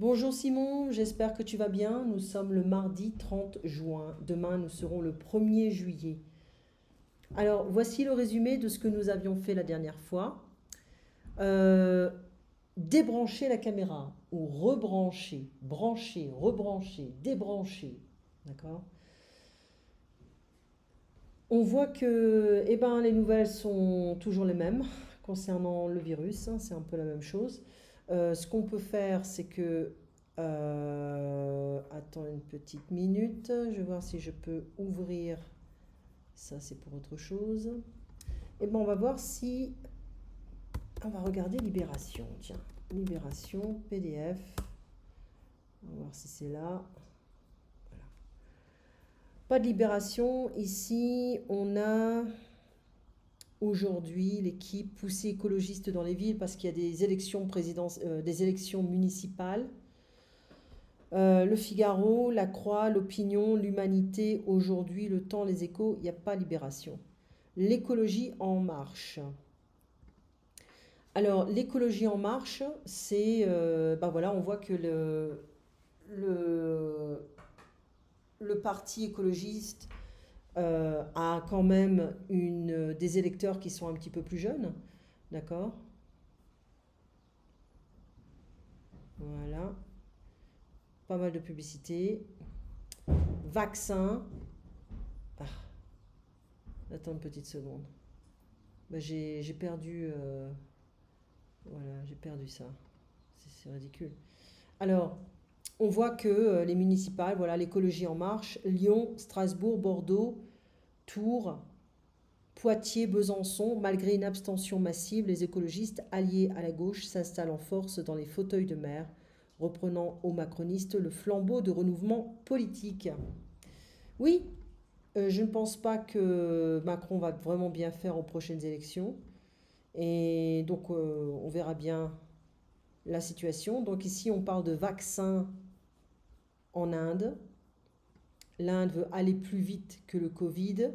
Bonjour Simon, j'espère que tu vas bien. Nous sommes le mardi 30 juin. Demain, nous serons le 1er juillet. Alors, voici le résumé de ce que nous avions fait la dernière fois. Euh, Débrancher la caméra ou rebrancher, brancher, rebrancher, débrancher. D'accord? On voit que les nouvelles sont toujours les mêmes concernant le virus, hein, c'est un peu la même chose. Ce qu'on peut faire, c'est que... attends une petite minute, je vais voir si je peux ouvrir. Ça, c'est pour autre chose. On va voir si... On va regarder Libération, tiens. Libération, PDF. On va voir si c'est là. Voilà. Pas de Libération. Ici, on a... Aujourd'hui, l'équipe poussée écologiste dans les villes parce qu'il y a des élections, des élections municipales. Le Figaro, La Croix, L'Opinion, L'Humanité, Aujourd'hui, Le Temps, Les Échos, il n'y a pas Libération. L'écologie en marche. Alors, l'écologie en marche, c'est... voilà, on voit que le parti écologiste a quand même des électeurs qui sont un petit peu plus jeunes. D'accord? Voilà. Pas mal de publicité. Vaccin. Ah, attends une petite seconde. J'ai perdu... voilà, j'ai perdu ça. C'est ridicule. Alors, on voit que les municipales, voilà, l'écologie en marche, Lyon, Strasbourg, Bordeaux, Tours, Poitiers, Besançon, malgré une abstention massive, les écologistes alliés à la gauche s'installent en force dans les fauteuils de maire, reprenant aux macronistes le flambeau de renouvellement politique. Oui, je ne pense pas que Macron va vraiment bien faire aux prochaines élections. Et donc, on verra bien la situation. Donc ici, on parle de vaccins en Inde. L'Inde veut aller plus vite que le Covid.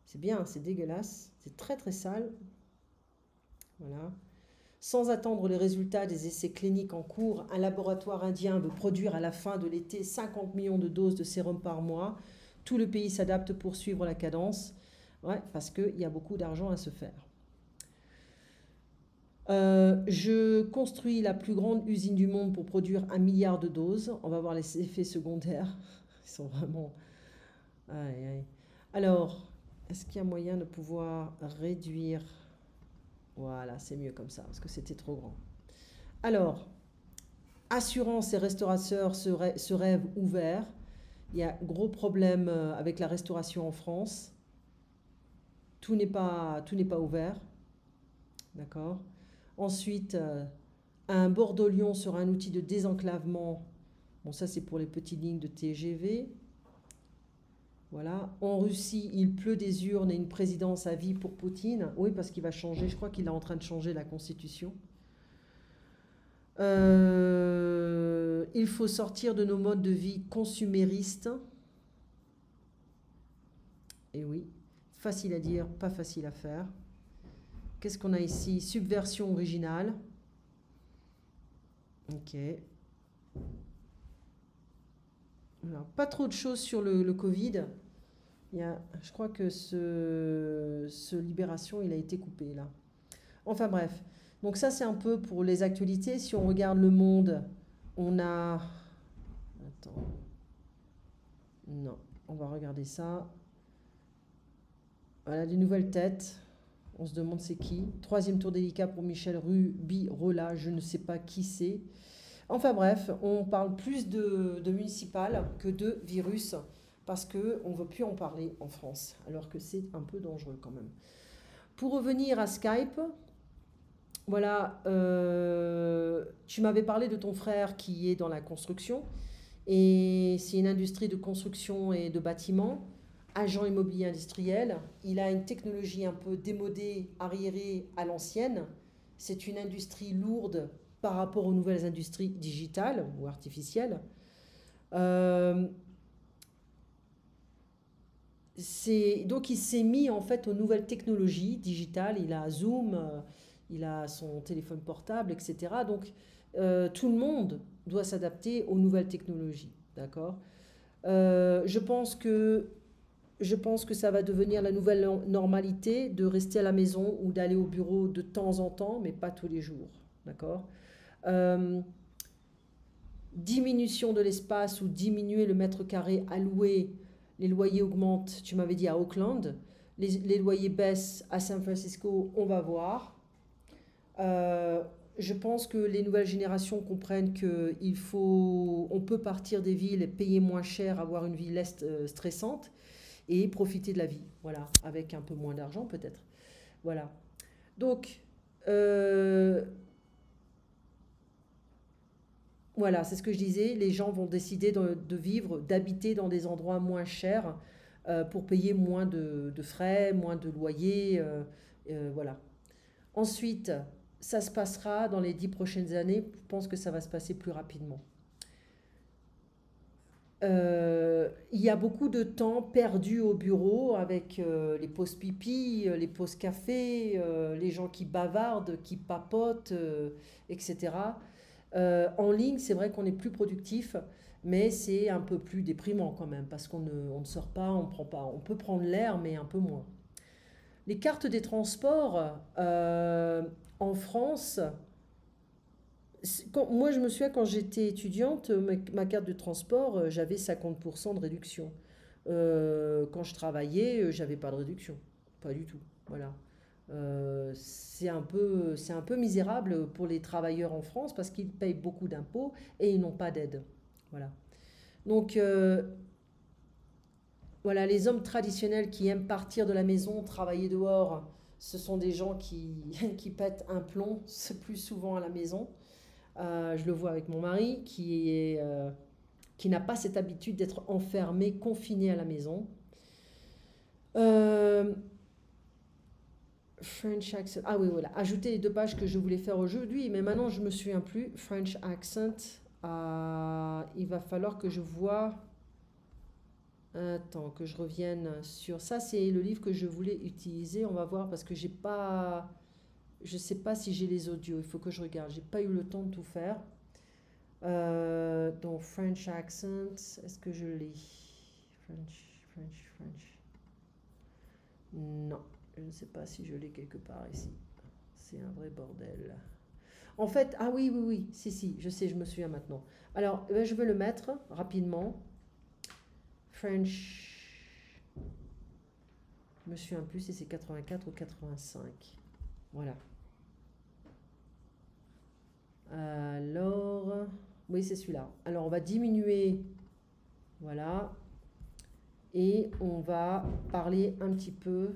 C'est bien, c'est dégueulasse. C'est très très sale. Voilà. Sans attendre les résultats des essais cliniques en cours, un laboratoire indien veut produire à la fin de l'été 50 millions de doses de sérum par mois. Tout le pays s'adapte pour suivre la cadence. Ouais, parce qu'il y a beaucoup d'argent à se faire. Je construis la plus grande usine du monde pour produire 1 milliard de doses. On va voir les effets secondaires. Ils sont vraiment... Aïe, aïe. Alors, est-ce qu'il y a moyen de pouvoir réduire... Voilà, c'est mieux comme ça, parce que c'était trop grand. Alors, assurance et restaurateurs se rêvent ouverts. Il y a gros problème avec la restauration en France. Tout n'est pas ouvert. D'accord? Ensuite, un Bordeaux-Lyon sera un outil de désenclavement. Bon, ça, c'est pour les petites lignes de TGV. Voilà. En Russie, il pleut des urnes et une présidence à vie pour Poutine. Oui, parce qu'il va changer. Je crois qu'il est en train de changer la constitution. Il faut sortir de nos modes de vie consuméristes. Et oui, facile à dire, pas facile à faire. Qu'est-ce qu'on a ici? Subversion originale. Ok. Alors, pas trop de choses sur le Covid. Je crois que ce Libération, il a été coupé là. Enfin bref. Donc ça, c'est un peu pour les actualités. Si on regarde Le Monde, on a... Attends. Non, on va regarder ça. Voilà, des nouvelles têtes. On se demande c'est qui. Troisième tour délicat pour Michel Rubirola. Je ne sais pas qui c'est. Enfin bref, on parle plus de municipal que de virus parce qu'on ne veut plus en parler en France, alors que c'est un peu dangereux quand même. Pour revenir à Skype, voilà, tu m'avais parlé de ton frère qui est dans la construction, et c'est une industrie de construction et de bâtiment, agent immobilier industriel. Il a une technologie un peu démodée, arriérée à l'ancienne. C'est une industrie lourde par rapport aux nouvelles industries digitales ou artificielles. Donc il s'est mis en fait aux nouvelles technologies digitales. Il a Zoom, il a son téléphone portable, etc. Donc tout le monde doit s'adapter aux nouvelles technologies, d'accord? Je pense que ça va devenir la nouvelle normalité de rester à la maison ou d'aller au bureau de temps en temps, mais pas tous les jours, d'accord? Euh, Diminution de l'espace ou diminuer le mètre carré alloué, les loyers augmentent, tu m'avais dit à Auckland, les loyers baissent à San Francisco, on va voir. Je pense que les nouvelles générations comprennent on peut partir des villes et payer moins cher, avoir une vie less stressante et profiter de la vie, voilà, avec un peu moins d'argent peut-être. Voilà. Donc, voilà, c'est ce que je disais, les gens vont décider de vivre, d'habiter dans des endroits moins chers pour payer moins de frais, moins de loyer, voilà. Ensuite, ça se passera dans les 10 prochaines années, je pense que ça va se passer plus rapidement. Il y a beaucoup de temps perdu au bureau avec les pauses pipi, les pauses café, les gens qui bavardent, qui papotent, etc. En ligne, c'est vrai qu'on est plus productif, mais c'est un peu plus déprimant quand même, parce on ne sort pas, on prend pas, on peut prendre l'air, mais un peu moins. Les cartes des transports en France, moi je me souviens quand j'étais étudiante, ma carte de transport, j'avais 50% de réduction. Quand je travaillais, j'avais pas de réduction, pas du tout. Voilà. C'est un peu misérable pour les travailleurs en France parce qu'ils payent beaucoup d'impôts et ils n'ont pas d'aide. Voilà. Donc, voilà, les hommes traditionnels qui aiment partir de la maison, travailler dehors, ce sont des gens qui pètent un plomb plus souvent à la maison. Je le vois avec mon mari qui n'a pas cette habitude d'être enfermé, confiné à la maison. Euh, French accent. Ah oui, voilà. Ajouter les 2 pages que je voulais faire aujourd'hui, mais maintenant je me souviens plus. French accent. Il va falloir que je vois. Attends, que je revienne sur ça. C'est le livre que je voulais utiliser. On va voir parce que j'ai pas. Je sais pas si j'ai les audios. Il faut que je regarde. J'ai pas eu le temps de tout faire. Donc French accent. Est-ce que je l'ai? French. Non. Je ne sais pas si je l'ai quelque part ici. C'est un vrai bordel. En fait, ah oui, si, je sais, je me souviens maintenant. Alors, je vais le mettre rapidement. French. Je me souviens plus si c'est 84 ou 85. Voilà. Alors, oui, c'est celui-là. Alors, on va diminuer. Voilà. Et on va parler un petit peu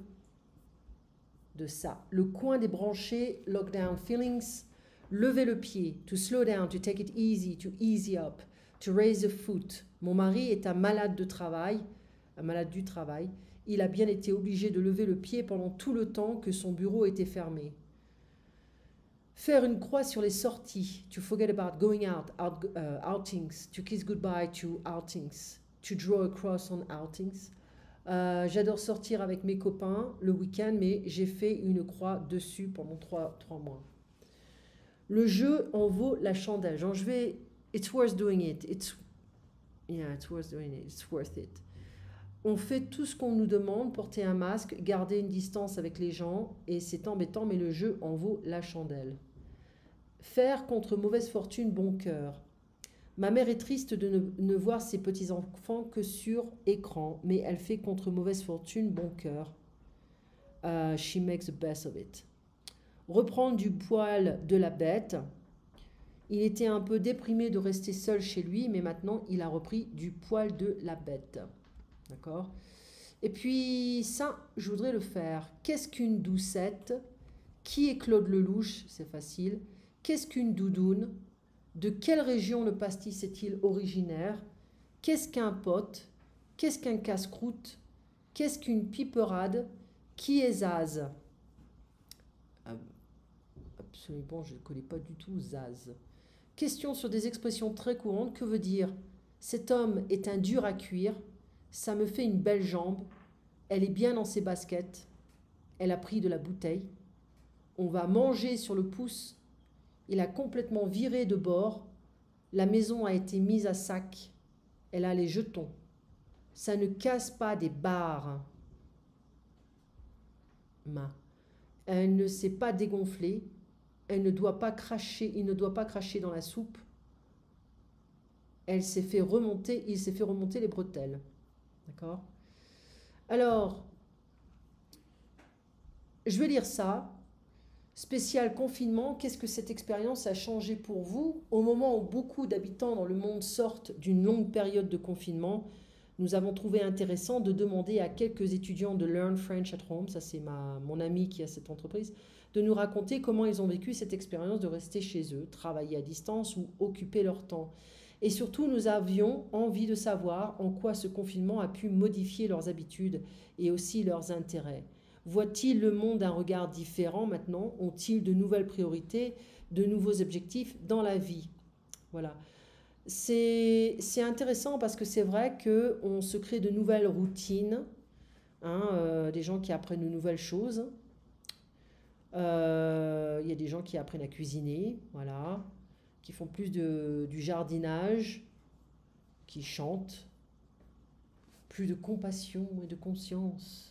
de ça. Le coin débranché, lockdown feelings, lever le pied, to slow down, to take it easy, to easy up, to raise a foot. Mon mari est un malade du travail. Il a bien été obligé de lever le pied pendant tout le temps que son bureau était fermé. Faire une croix sur les sorties, to forget about going outings, to kiss goodbye to outings, to draw a cross on outings. J'adore sortir avec mes copains le week-end, mais j'ai fait une croix dessus pendant 3 mois. Le jeu en vaut la chandelle. Genre, it's worth doing it. It's worth it. On fait tout ce qu'on nous demande, porter un masque, garder une distance avec les gens, et c'est embêtant, mais le jeu en vaut la chandelle. Faire contre mauvaise fortune bon cœur. Ma mère est triste de ne voir ses petits-enfants que sur écran, mais elle fait contre mauvaise fortune bon cœur. She makes the best of it. Reprendre du poil de la bête. Il était un peu déprimé de rester seul chez lui, mais maintenant il a repris du poil de la bête. D'accord? Et puis ça, je voudrais le faire. Qu'est-ce qu'une doucette? Qui est Claude Lelouch? C'est facile. Qu'est-ce qu'une doudoune? De quelle région le pastis est-il originaire? Qu'est-ce qu'un pote? Qu'est-ce qu'un casse-croûte? Qu'est-ce qu'une piperade? Qui est Zaz? Absolument, je ne connais pas du tout Zaz. Question sur des expressions très courantes. Que veut dire? Cet homme est un dur à cuire. Ça me fait une belle jambe. Elle est bien dans ses baskets. Elle a pris de la bouteille. On va manger sur le pouce. Il a complètement viré de bord. La maison a été mise à sac. Elle a les jetons. Ça ne casse pas des barres. Elle ne s'est pas dégonflée. Elle ne doit pas cracher. Il ne doit pas cracher dans la soupe. Il s'est fait remonter les bretelles. D'accord? Alors, je vais lire ça. Spécial confinement, qu'est-ce que cette expérience a changé pour vous? Au moment où beaucoup d'habitants dans le monde sortent d'une longue période de confinement, nous avons trouvé intéressant de demander à quelques étudiants de Learn French at Home, ça c'est mon ami qui a cette entreprise, de nous raconter comment ils ont vécu cette expérience de rester chez eux, travailler à distance ou occuper leur temps. Et surtout, nous avions envie de savoir en quoi ce confinement a pu modifier leurs habitudes et aussi leurs intérêts. Voient-ils le monde d'un regard différent maintenant? Ont-ils de nouvelles priorités, de nouveaux objectifs dans la vie? Voilà. C'est intéressant parce que c'est vrai qu'on se crée de nouvelles routines, hein, des gens qui apprennent de nouvelles choses. Il y a des gens qui apprennent à cuisiner, voilà, qui font plus du jardinage, qui chantent, plus de compassion et de conscience.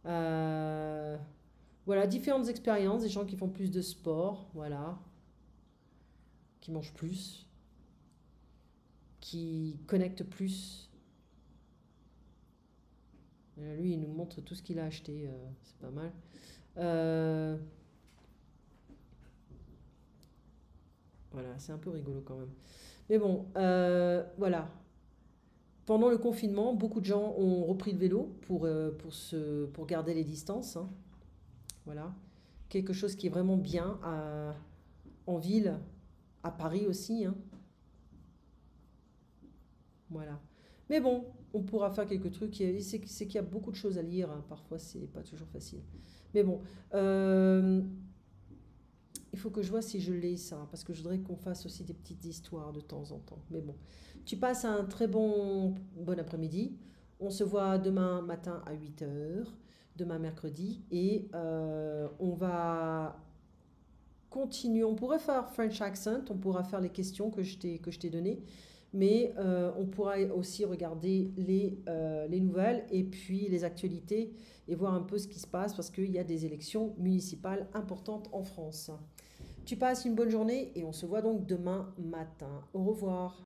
Voilà, différentes expériences, des gens qui font plus de sport, voilà, qui mangent plus, qui connectent plus. Lui, il nous montre tout ce qu'il a acheté, c'est pas mal. Voilà, c'est un peu rigolo quand même. Mais bon, voilà. Pendant le confinement, beaucoup de gens ont repris le vélo pour garder les distances, hein. Voilà. Quelque chose qui est vraiment bien en ville, à Paris aussi, hein. Voilà. Mais bon, on pourra faire quelques trucs. C'est qu'il y a beaucoup de choses à lire, hein. Parfois, c'est pas toujours facile. Mais bon, il faut que je vois si je l'ai ça, parce que je voudrais qu'on fasse aussi des petites histoires de temps en temps. Mais bon, tu passes un très bon après-midi. On se voit demain matin à 8h, demain mercredi, et on va continuer. On pourrait faire French accent, on pourra faire les questions que je t'ai données, mais on pourra aussi regarder les nouvelles et puis les actualités et voir un peu ce qui se passe parce qu'il y a des élections municipales importantes en France. Tu passes une bonne journée et on se voit donc demain matin. Au revoir.